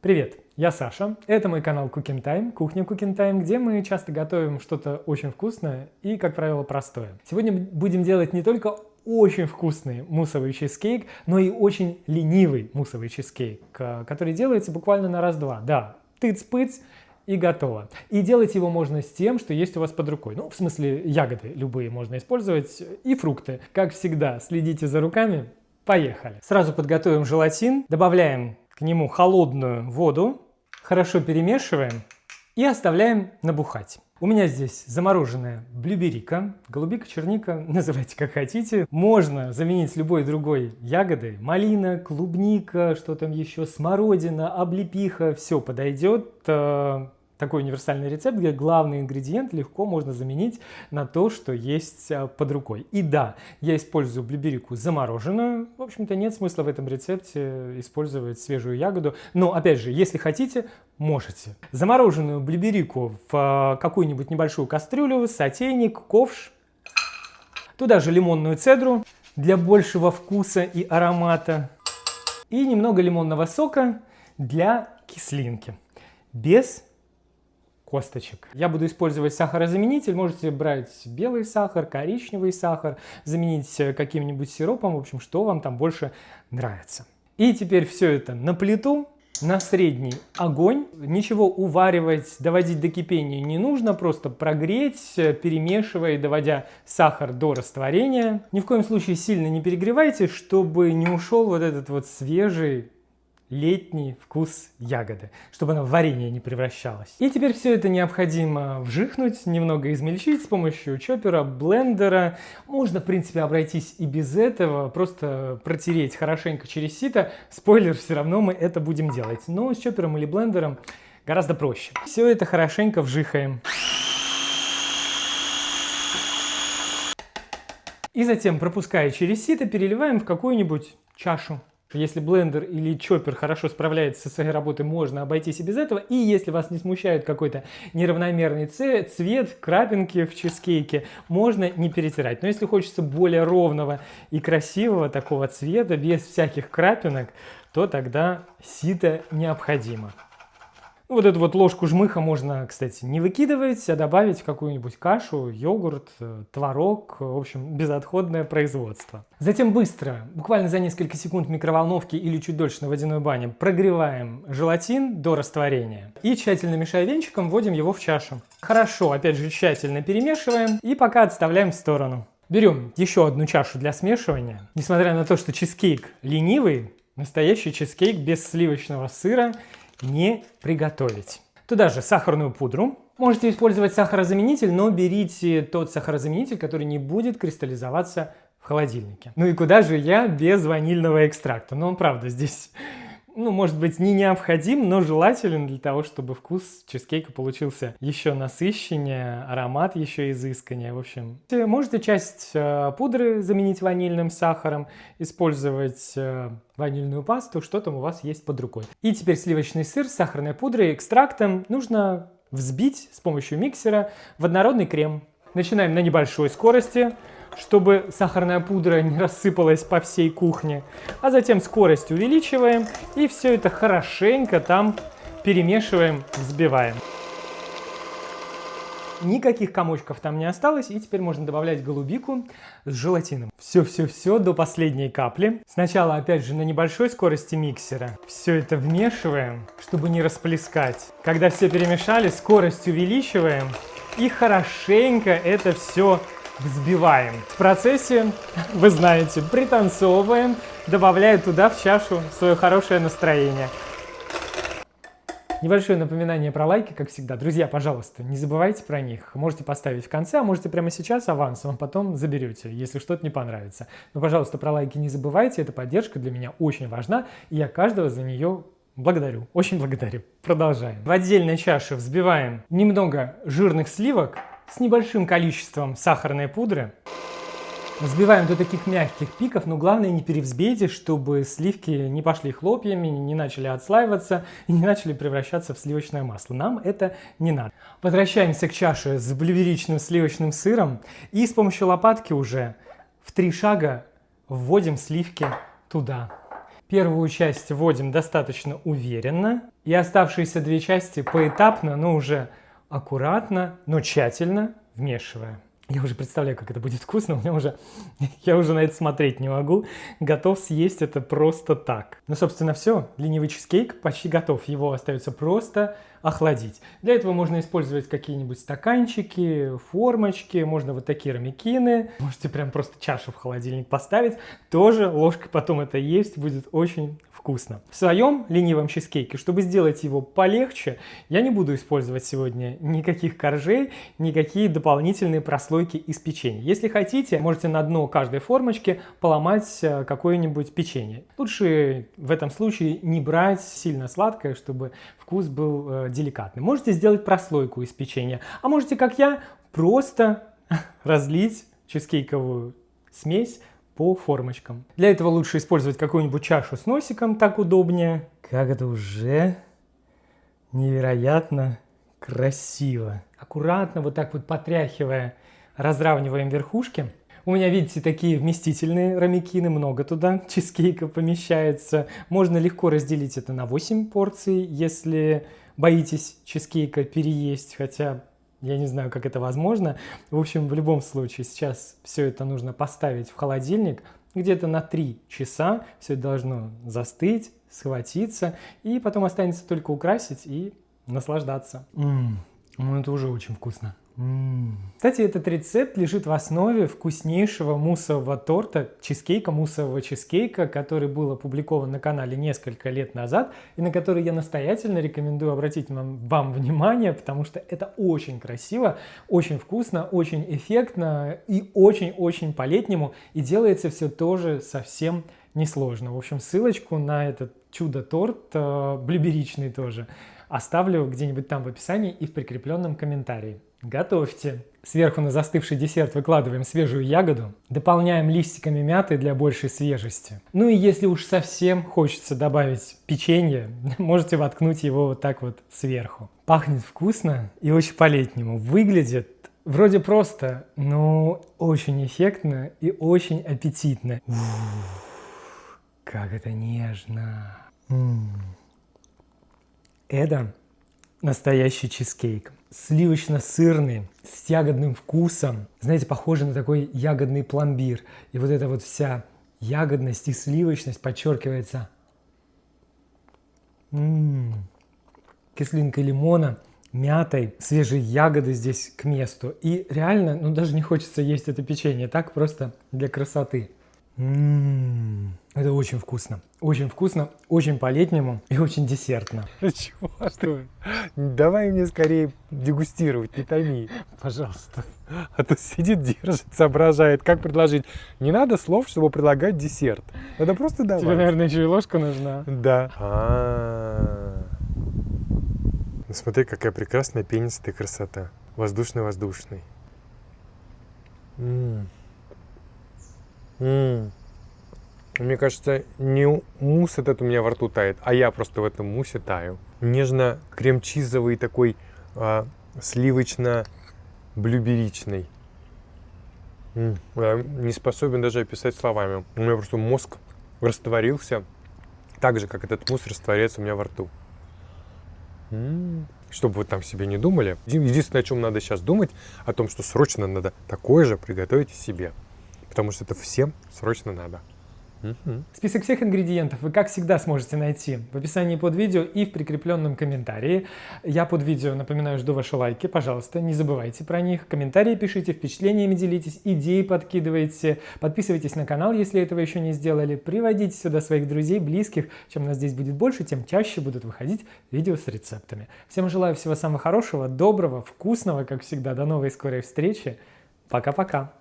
Привет, я Саша. Это мой канал Cooking Time, кухня Cooking Time, где мы часто готовим что-то очень вкусное и, как правило, простое. Сегодня будем делать не только очень вкусный муссовый чизкейк, но и очень ленивый муссовый чизкейк, который делается буквально на раз-два. Да, тыц-пыц и готово. И делать его можно с тем, что есть у вас под рукой. Ну, в смысле, ягоды любые можно использовать и фрукты. Как всегда, следите за руками. Поехали. Сразу подготовим желатин, добавляем к нему холодную воду, хорошо перемешиваем и оставляем набухать. У меня здесь замороженная блюберика, голубика, черника, называйте как хотите. Можно заменить любой другой ягодой. Малина, клубника, что там еще, смородина, облепиха, все подойдет. Такой универсальный рецепт, где главный ингредиент легко можно заменить на то, что есть под рукой. И да, я использую блюберику замороженную. В общем-то, нет смысла в этом рецепте использовать свежую ягоду. Но, опять же, если хотите, можете. Замороженную блюберику в какую-нибудь небольшую кастрюлю, сотейник, ковш. Туда же лимонную цедру для большего вкуса и аромата. И немного лимонного сока для кислинки. Без косточек. Я буду использовать сахарозаменитель. Можете брать белый сахар, коричневый сахар, заменить каким-нибудь сиропом, в общем, что вам там больше нравится. И теперь все это на плиту, на средний огонь. Ничего уваривать, доводить до кипения не нужно, просто прогреть, перемешивая и доводя сахар до растворения. Ни в коем случае сильно не перегревайте, чтобы не ушел вот этот вот свежий летний вкус ягоды, чтобы она в варенье не превращалась. И теперь все это необходимо вжихнуть, немного измельчить с помощью чоппера, блендера. Можно, в принципе, обойтись и без этого, просто протереть хорошенько через сито. Спойлер, все равно мы это будем делать. Но с чоппером или блендером гораздо проще. Все это хорошенько вжихаем. И затем, пропуская через сито, переливаем в какую-нибудь чашу. Если блендер или чоппер хорошо справляется со своей работой, можно обойтись и без этого. И если вас не смущает какой-то неравномерный цвет, крапинки в чизкейке, можно не перетирать. Но если хочется более ровного и красивого такого цвета, без всяких крапинок, то тогда сито необходимо. Вот эту вот ложку жмыха можно, кстати, не выкидывать, а добавить в какую-нибудь кашу, йогурт, творог, в общем, безотходное производство. Затем быстро, буквально за несколько секунд в микроволновке или чуть дольше на водяной бане, прогреваем желатин до растворения и тщательно мешая венчиком вводим его в чашу. Хорошо, опять же, тщательно перемешиваем и пока отставляем в сторону. Берем еще одну чашу для смешивания. Несмотря на то, что чизкейк ленивый, настоящий чизкейк без сливочного сыра не приготовить. Туда же сахарную пудру. Можете использовать сахарозаменитель, но берите тот сахарозаменитель, который не будет кристаллизоваться в холодильнике. Ну и куда же я без ванильного экстракта? Ну, он, правда, здесь, может быть, не необходим, но желателен для того, чтобы вкус чизкейка получился еще насыщеннее, аромат еще изысканнее. В общем, можете часть пудры заменить ванильным сахаром, использовать ванильную пасту, что там у вас есть под рукой. И теперь сливочный сыр с сахарной пудрой и экстрактом нужно взбить с помощью миксера в однородный крем. Начинаем на небольшой скорости, чтобы сахарная пудра не рассыпалась по всей кухне. А затем скорость увеличиваем и все это хорошенько там перемешиваем, взбиваем. Никаких комочков там не осталось, и теперь можно добавлять голубику с желатином. Все до последней капли. Сначала, опять же, на небольшой скорости миксера. Все это вмешиваем, чтобы не расплескать. Когда все перемешали, скорость увеличиваем и хорошенько это все взбиваем. В процессе, вы знаете, пританцовываем, добавляя туда в чашу свое хорошее настроение. Небольшое напоминание про лайки, как всегда. Друзья, пожалуйста, не забывайте про них. Можете поставить в конце, а можете прямо сейчас авансом, а потом заберете, если что-то не понравится. Но, пожалуйста, про лайки не забывайте, эта поддержка для меня очень важна, и я каждого за нее благодарю. Очень благодарю. Продолжаем. В отдельной чаше взбиваем немного жирных сливок с небольшим количеством сахарной пудры. Взбиваем до таких мягких пиков, но главное не перевзбейте, чтобы сливки не пошли хлопьями, не начали отслаиваться и не начали превращаться в сливочное масло. Нам это не надо. Возвращаемся к чаше с блюберичным сливочным сыром и с помощью лопатки уже в 3 шага вводим сливки туда. Первую часть вводим достаточно уверенно, и оставшиеся две части поэтапно, но уже аккуратно, но тщательно вмешивая. Я уже представляю, как это будет вкусно, я уже на это смотреть не могу. Готов съесть это просто так. Ну, собственно, все. Ленивый чизкейк почти готов. Его остается просто охладить. Для этого можно использовать какие-нибудь стаканчики, формочки, можно вот такие рамекины. Можете прям просто чашу в холодильник поставить. Тоже ложкой потом это есть, будет очень вкусно. В своем ленивом чизкейке, чтобы сделать его полегче, я не буду использовать сегодня никаких коржей, никакие дополнительные прослойки из печенья. Если хотите, можете на дно каждой формочки поломать какое-нибудь печенье. Лучше в этом случае не брать сильно сладкое, чтобы вкус был деликатный. Можете сделать прослойку из печенья, а можете, как я, просто разлить чизкейковую смесь по формочкам. Для этого лучше использовать какую-нибудь чашу с носиком, так удобнее. Как это уже невероятно красиво. Аккуратно, вот так вот потряхивая, разравниваем верхушки. У меня, видите, такие вместительные рамекины, много туда чизкейка помещается. Можно легко разделить это на 8 порций, если боитесь чизкейка переесть, хотя я не знаю, как это возможно. В общем, в любом случае, сейчас все это нужно поставить в холодильник. Где-то на 3 часа все это должно застыть, схватиться, и потом останется только украсить и наслаждаться. Ну это уже очень вкусно. Кстати, этот рецепт лежит в основе вкуснейшего муссового торта, муссового чизкейка, который был опубликован на канале несколько лет назад, и на который я настоятельно рекомендую обратить вам внимание, потому что это очень красиво, очень вкусно, очень эффектно и очень-очень по-летнему, и делается все тоже совсем несложно. В общем, ссылочку на этот чудо-торт, блюберичный тоже, оставлю где-нибудь там в описании и в прикрепленном комментарии. Готовьте. Сверху на застывший десерт выкладываем свежую ягоду, дополняем листиками мяты для большей свежести. Ну и если уж совсем хочется добавить печенье, можете воткнуть его вот так вот сверху. Пахнет вкусно и очень по-летнему. Выглядит вроде просто, но очень эффектно и очень аппетитно. Как это нежно. Это настоящий чизкейк. Сливочно-сырный, с ягодным вкусом. Знаете, похоже на такой ягодный пломбир. И вот эта вот вся ягодность и сливочность подчеркивается кислинкой лимона, мятой, свежие ягоды здесь к месту. И реально, ну даже не хочется есть это печенье, так просто для красоты. Это очень вкусно, очень по-летнему и очень десертно. Чего? Что? Давай мне скорее дегустировать, не томи. Пожалуйста. А то сидит, держит, соображает, как предложить. Не надо слов, чтобы предлагать десерт. Надо просто давать. Тебе, наверное, еще и ложка нужна. Да. Ну, смотри, какая прекрасная пенистая красота. Воздушный-воздушный. Мне кажется, не мусс этот у меня во рту тает, а я просто в этом муссе таю. Нежно-крем-чизовый такой, сливочно-блюберичный. Я не способен даже описать словами. У меня просто мозг растворился так же, как этот мусс растворяется у меня во рту. Чтобы вы там себе не думали. Единственное, о чем надо сейчас думать, о том, что срочно надо такое же приготовить себе. Потому что это всем срочно надо. Список всех ингредиентов вы, как всегда, сможете найти в описании под видео и в прикрепленном комментарии. Я под видео напоминаю, жду ваши лайки, пожалуйста, не забывайте про них. Комментарии пишите, впечатлениями делитесь, идеи подкидывайте. Подписывайтесь на канал, если этого еще не сделали. Приводите сюда своих друзей, близких. Чем нас здесь будет больше, тем чаще будут выходить видео с рецептами. Всем желаю всего самого хорошего, доброго, вкусного, как всегда. До новой скорой встречи. Пока-пока.